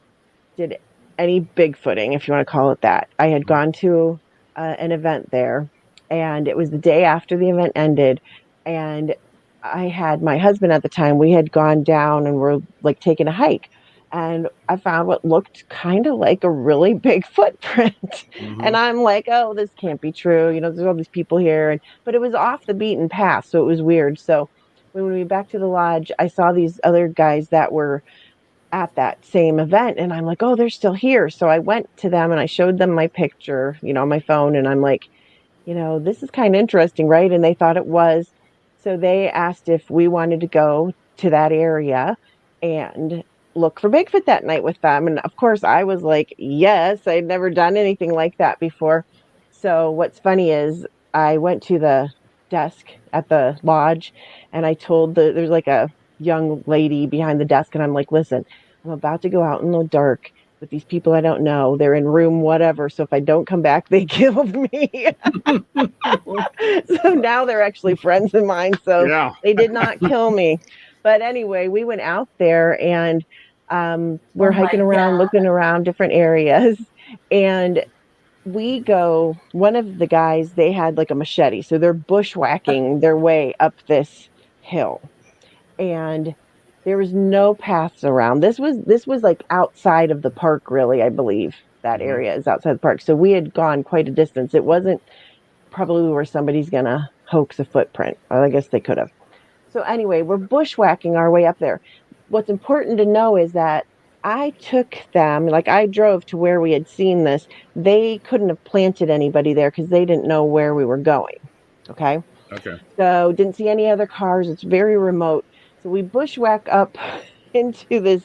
did any Bigfooting, if you want to call it that, I had gone to an event there, and it was the day after the event ended, and I had my husband at the time, we had gone down and were like taking a hike, and I found what looked kind of like a really big footprint. And I'm like, oh, this can't be true. You know, there's all these people here, but it was off the beaten path, so it was weird. So when we went back to the lodge, I saw these other guys that were at that same event, and I'm like, oh, they're still here. So I went to them and I showed them my picture, you know, on my phone, and I'm like, you know, this is kind of interesting, right? And they thought it was. So they asked if we wanted to go to that area and look for Bigfoot that night with them. And of course I was like, yes, I'd never done anything like that before. So what's funny is I went to the desk at the lodge, and I told there's like a young lady behind the desk, and I'm like, listen, I'm about to go out in the dark with these people I don't know. They're in room whatever, so if I don't come back, they killed me. So now they're actually friends of mine, so they did not kill me. But anyway, we went out there, and we're hiking around, looking around different areas, and one of the guys, they had like a machete, so they're bushwhacking their way up this hill, and there was no paths around. This was like outside of the park, really. I believe that area is outside the park, so we had gone quite a distance. It wasn't probably where somebody's gonna hoax a footprint. I guess they could have. So anyway, we're bushwhacking our way up there. What's important to know is that I took them, like I drove to where we had seen this. They couldn't have planted anybody there because they didn't know where we were going. Okay. So didn't see any other cars. It's very remote. So we bushwhack up into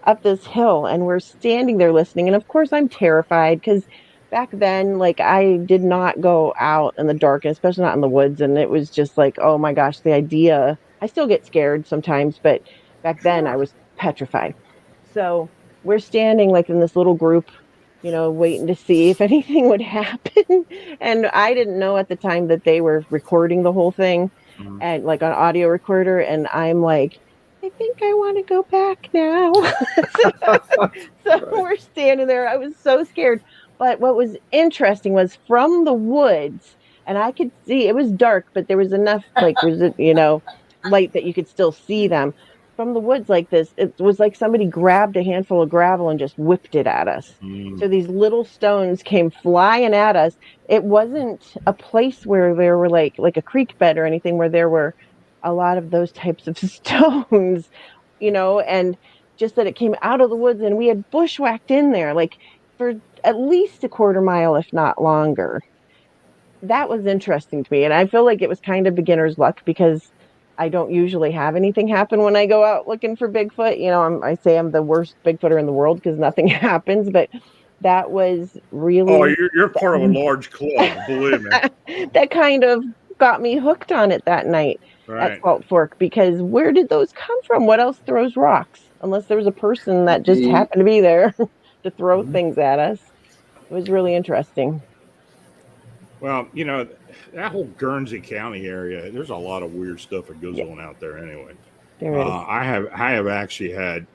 up this hill, and we're standing there listening. And of course I'm terrified because back then, like, I did not go out in the dark, and especially not in the woods. And it was just like, oh my gosh, the idea, I still get scared sometimes, but back then I was petrified. So we're standing like in this little group, you know, waiting to see if anything would happen. And I didn't know at the time that they were recording the whole thing and like on audio recorder. And I'm like, I think I want to go back now. So we're standing there. I was so scared. But what was interesting was from the woods, and I could see, it was dark, but there was enough like, you know, light that you could still see them. From the woods like this, it was like somebody grabbed a handful of gravel and just whipped it at us. So these little stones came flying at us. It wasn't a place where there were like a creek bed or anything where there were a lot of those types of stones, you know, and just that it came out of the woods, and we had bushwhacked in there like for at least a quarter mile, if not longer. That was interesting to me. And I feel like it was kind of beginner's luck because I don't usually have anything happen when I go out looking for Bigfoot. You know, I say I'm the worst Bigfooter in the world because nothing happens, but that was really... Oh, you're part of a large club, believe me. That kind of got me hooked on it that night at Salt Fork, because where did those come from? What else throws rocks? Unless there was a person that just happened to be there to throw things at us. It was really interesting. Well, you know, that whole Guernsey County area, there's a lot of weird stuff that goes on out there anyway. There is. I have actually had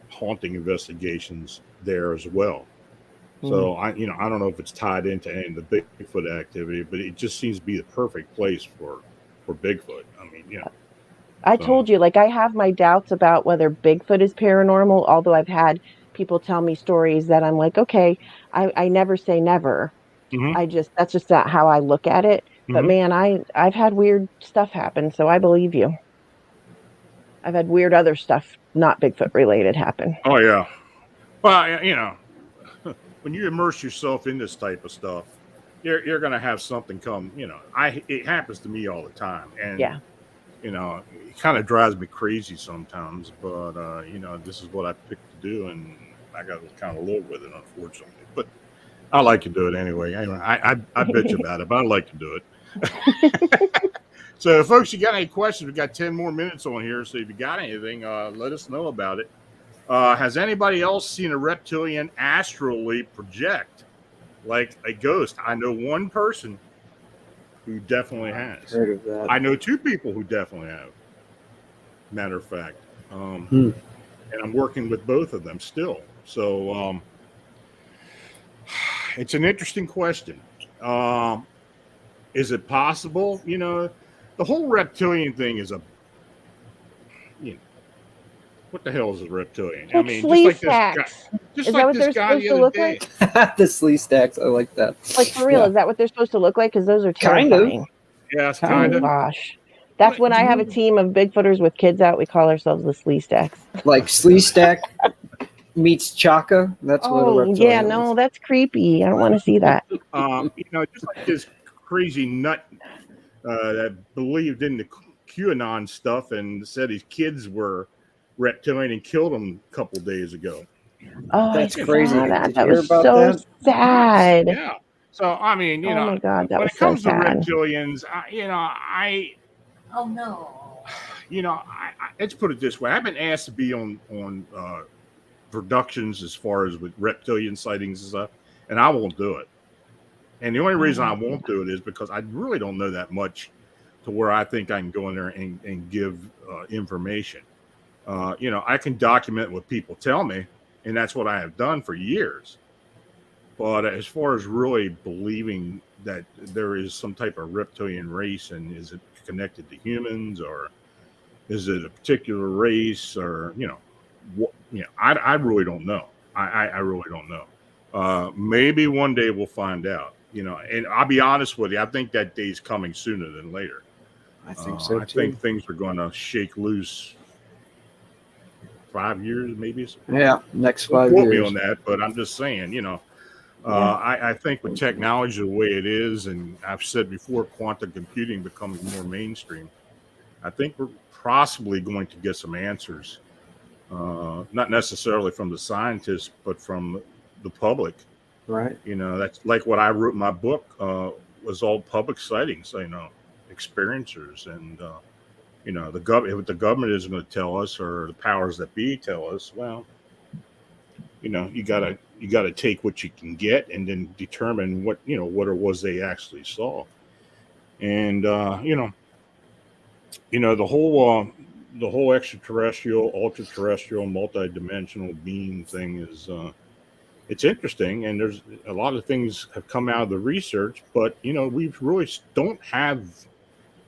haunting investigations there as well. So I don't know if it's tied into any of the Bigfoot activity, but it just seems to be the perfect place for Bigfoot. I mean, you know. I told you, like, I have my doubts about whether Bigfoot is paranormal, although I've had people tell me stories that I'm like, okay, I never say never. That's just not how I look at it. But man, I've had weird stuff happen, so I believe you. I've had weird other stuff, not Bigfoot related, happen. Oh yeah. Well, you know, when you immerse yourself in this type of stuff, you're gonna have something come. You know, it happens to me all the time, and Yeah. you know, it kind of drives me crazy sometimes. But you know, this is what I picked to do, and I got to kind of live with it, unfortunately. But I like to do it anyway. I bitch about it, but I like to do it. So, folks, you got any questions? We got 10 more minutes on here, so if you got anything, let us know about it. Has anybody else seen a reptilian astrally project like a ghost? I know one person who definitely has. Heard of that. I know two people who definitely have. Matter of fact, and I'm working with both of them still. So it's an interesting question. Is it possible? You know, the whole reptilian thing is you know, what the hell is a reptilian? Like flea stacks. Is that what they're supposed to look like? The slee stacks, I like that. Like for real, is that what they're supposed to look like? Because those are terrifying. Kind of. Yes, kind of. Oh gosh, that's when I have a team of Bigfooters with kids out. We call ourselves the slee stacks. Like slee stack meets Chaka. That's what a reptilian is. No, that's creepy. I don't want to see that. You know, just like this crazy nut that believed in the QAnon stuff and said his kids were reptilian and killed him a couple days ago. Oh, that's crazy. That was so sad. Yeah. So I mean, you know, my God, that when was it comes so to sad. reptilians, Oh no. You know, let's put it this way: I've been asked to be on productions as far as with reptilian sightings and stuff, and I won't do it. And the only reason I won't do it is because I really don't know that much to where I think I can go in there and give information. You know, I can document what people tell me, and that's what I have done for years. But as far as really believing that there is some type of reptilian race, and is it connected to humans, or is it a particular race, or I really don't know. I really don't know. Maybe one day we'll find out. You know, and I'll be honest with you, I think that day's coming sooner than later. I think so too. I think things are going to shake loose. 5 years, maybe. Yeah, next 5 years. Quote me on that, but I'm just saying, you know. I think with technology the way it is, and I've said before, quantum computing becoming more mainstream, I think we're possibly going to get some answers, not necessarily from the scientists, but from the public. Right. You know, that's like what I wrote in my book was all public sightings, you know, experiencers, and you know, what the government isn't going to tell us, or the powers that be tell us. Well, you know, you gotta take what you can get, and then determine what it was they actually saw. And the whole extraterrestrial, ultra-terrestrial, multi-dimensional being thing is it's interesting, and there's a lot of things have come out of the research, but you know, we really don't have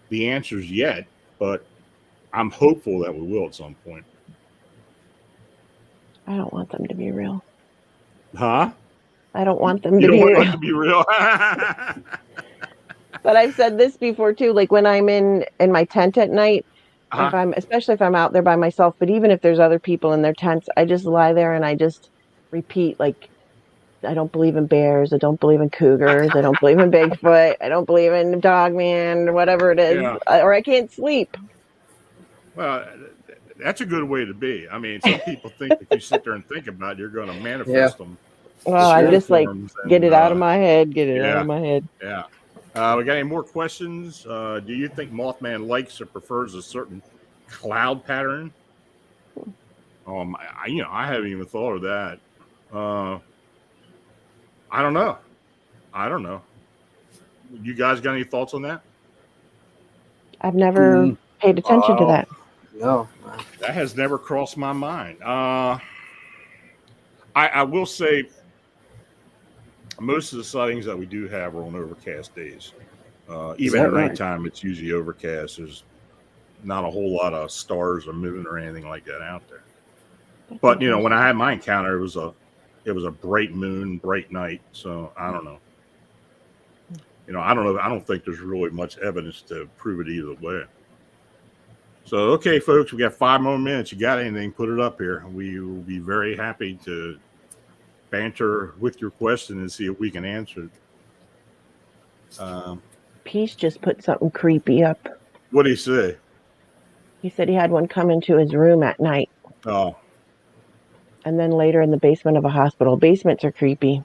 the answers yet, but I'm hopeful that we will at some point. I don't want them to be real. Huh? I don't want them to You be don't real. want it to be real. But I've said this before too, like when I'm in my tent at night, especially if I'm out there by myself, but even if there's other people in their tents, I just lie there and I just repeat, like, I don't believe in bears, I don't believe in cougars, I don't believe in Bigfoot, I don't believe in Dogman, or whatever it is, or I can't sleep. Well, that's a good way to be. I mean, some people think if you sit there and think about it, you're going to manifest them. Well, I just like get it out of my head, out of my head. Yeah. We got any more questions? Do you think Mothman likes or prefers a certain cloud pattern? I haven't even thought of that. I don't know. You guys got any thoughts on that? I've never paid attention to that. No. That has never crossed my mind. I will say most of the sightings that we do have are on overcast days. Even at nighttime, it's usually overcast. There's not a whole lot of stars or moon or anything like that out there. But when I had my encounter, it was a bright moon, bright night. So I don't know. I don't know. I don't think there's really much evidence to prove it either way. So, okay, folks, we got 5 more minutes. You got anything, put it up here. We will be very happy to banter with your question and see if we can answer it. Peace just put something creepy up. What did he say? He said he had one come into his room at night. Oh. And then later in the basement of a hospital. Basements are creepy.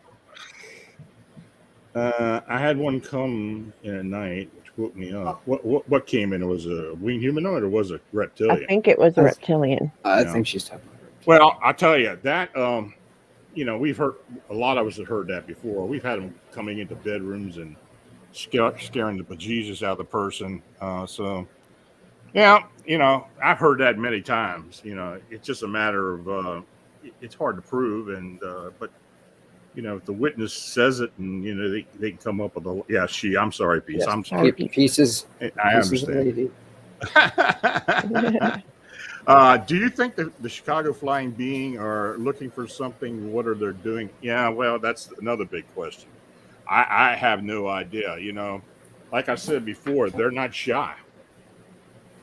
I had one come in at night, which woke me up. What came in? Was a winged humanoid or was it reptilian? I think it was a reptilian. I think she's talking about reptilian. Well, I'll tell you that, we've heard, a lot of us have heard that before. We've had them coming into bedrooms and scaring the bejesus out of the person. So, yeah, I've heard that many times. It's just a matter of, it's hard to prove. And, but, if the witness says it and, they can come up with I'm sorry, Peace. Yes. I'm sorry. Pieces. I understand. Do you think the Chicago flying being are looking for something? What are they doing? Yeah, well, that's another big question. I have no idea. Like I said before, they're not shy.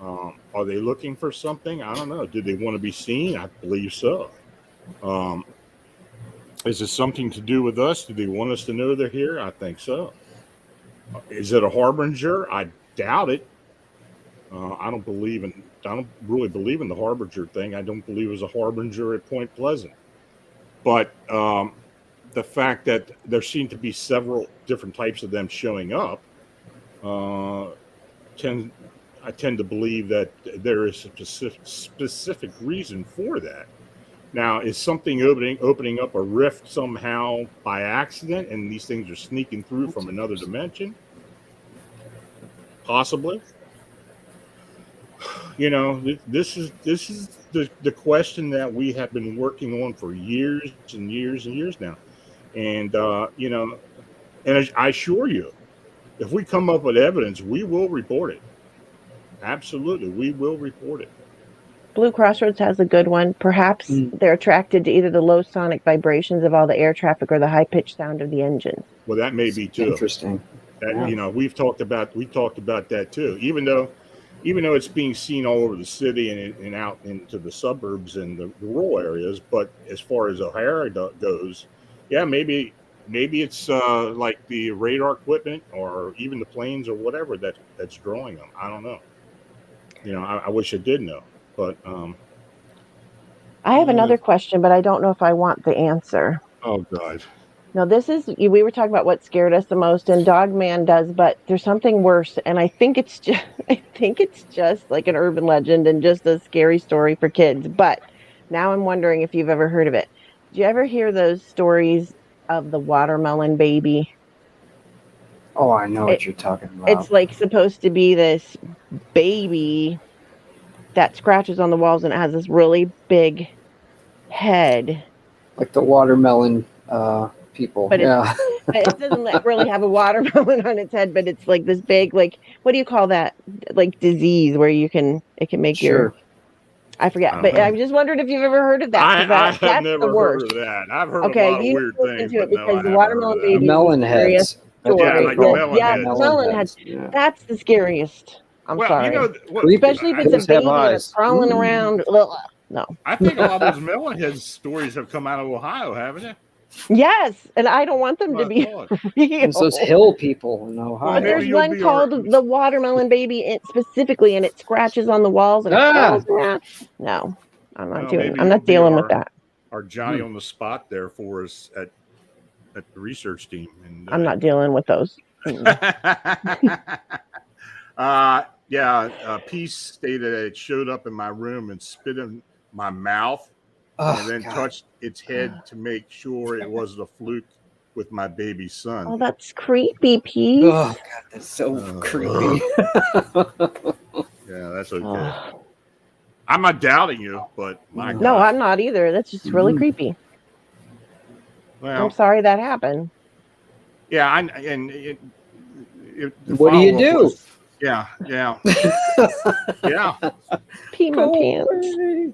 Are they looking for something? I don't know. Do they want to be seen? I believe so. Is it something to do with us? Do they want us to know they're here? I think so. Is it a harbinger? I doubt it. I don't really believe in the harbinger thing. I don't believe it was a harbinger at Point Pleasant. But the fact that there seem to be several different types of them showing up, I tend to believe that there is a specific reason for that. Now, is something opening up a rift somehow by accident, and these things are sneaking through from another dimension? Possibly. This is the question that we have been working on for years and years and years now, and and I assure you, if we come up with evidence, we will report it. Absolutely, we will report it. Blue Crossroads has a good one. Perhaps they're attracted to either the low sonic vibrations of all the air traffic or the high pitched sound of the engines. Well, that may be too interesting. That, we talked about that too. Even though it's being seen all over the city and out into the suburbs and the rural areas, but as far as O'Hara goes, yeah, maybe it's like the radar equipment or even the planes or whatever that's drawing them. I don't know. I wish I did know. But I have another question, but I don't know if I want the answer. Oh, God. No, we were talking about what scared us the most, and Dogman does, but there's something worse, and I think it's just like an urban legend and just a scary story for kids. But now I'm wondering if you've ever heard of it. Did you ever hear those stories of the watermelon baby? Oh, I know what you're talking about. It's like supposed to be this baby that scratches on the walls, and it has this really big head. Like the watermelon people. But it doesn't really have a watermelon on its head, but it's like this big, like, what do you call that? Like disease where it can make I forget. But I'm just wondering if you've ever heard of that. I have never heard of that. I've heard of a lot of weird things. Into it because the watermelon baby melon heads. Yeah, like the melon heads. Yeah. That's the scariest. I'm sorry. Especially if it's a baby that's crawling around. No. I think a lot of those melonhead stories have come out of Ohio, haven't they? Yes, and I don't want them to be real. It's those hill people in Ohio. But there's one called the watermelon baby specifically, and it scratches on the walls and it falls around. No, I'm not dealing with that. Our Johnny on the spot there for us at the research team. And, I'm not dealing with those. Peace stated that it showed up in my room and spit in my mouth and then touched its head to make sure it wasn't a fluke with my baby son. Oh, that's creepy, Peace. Oh, God, that's so creepy. Yeah, that's okay. I'm not doubting you, but my God. No, I'm not either. That's just really creepy. Well, I'm sorry that happened. Yeah, what do you do? Yeah. Yeah. Yeah. Pee my Go pants. away.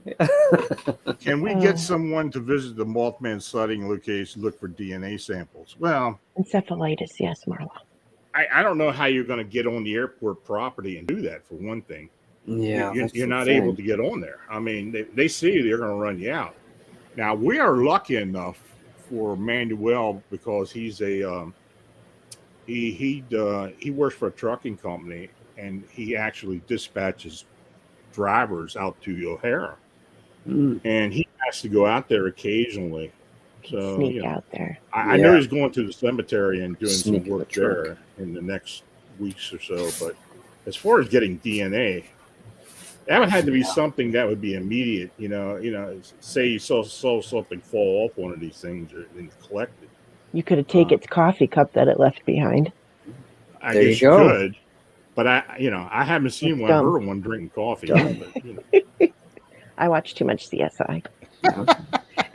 Can we get someone to visit the Mothman sighting location, look for DNA samples? Well, Encephalitis, yes, Marla. I don't know how you're going to get on the airport property and do that, for one thing. Yeah, that's You're the not thing. able to get on there. I mean, they see you, they're going to run you out. Now, we are lucky enough for Manuel because he's he works for a trucking company, and he actually dispatches drivers out to O'Hara, Mm, and he has to go out there occasionally. So, Sneak out there. I know Yeah. he's going to the cemetery and doing Sneak some in the work truck. there in the next weeks or so. But as far as getting DNA, that would have to be something that would be immediate. Say you saw something fall off one of these things and collect it. You could have taken its coffee cup that it left behind. I There guess you you go. could, but I haven't seen That's one. dumb. Heard one drinking coffee. Dumb. But, I watch too much CSI.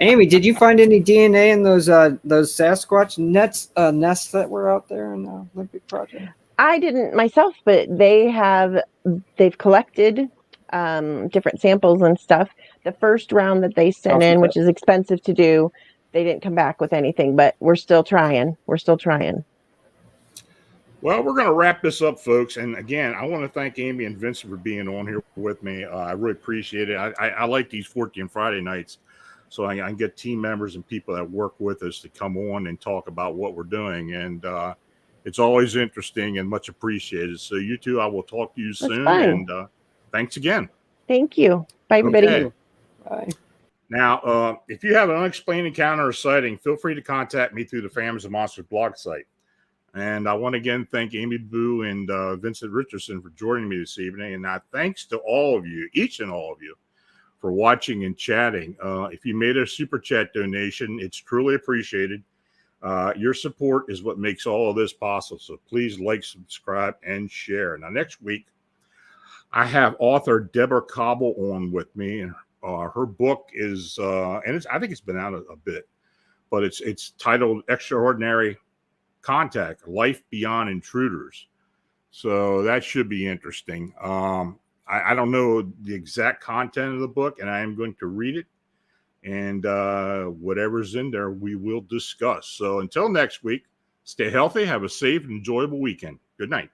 Amy, did you find any DNA in those Sasquatch nests that were out there in the Olympic project? I didn't myself, but they've collected different samples and stuff. The first round that they sent Coffee in, cup. which is expensive to do, they didn't come back with anything, but we're still trying. Well, we're going to wrap this up, folks. And again, I want to thank Amy and Vincent for being on here with me. I really appreciate it. I like these FORTEAN Friday nights, so I can get team members and people that work with us to come on and talk about what we're doing. And it's always interesting and much appreciated. So you two, I will talk to you soon. fine. And thanks again. Thank you. Bye, everybody. Okay. Bye. Now, if you have an unexplained encounter or sighting, feel free to contact me through the Families of Monsters blog site. And I want to again thank Amy Bue and Vincent Richardson for joining me this evening. And now thanks to all of you, each and all of you, for watching and chatting. If you made a super chat donation, it's truly appreciated. Your support is what makes all of this possible. So please like, subscribe, and share. Now, next week, I have author Deborah Cobble on with me. And her book is, I think it's been out a bit, but it's titled Extraordinary Contact, Life Beyond Intruders. So that should be interesting. I don't know the exact content of the book, and I am going to read it. And whatever's in there, we will discuss. So until next week, stay healthy, have a safe and enjoyable weekend. Good night.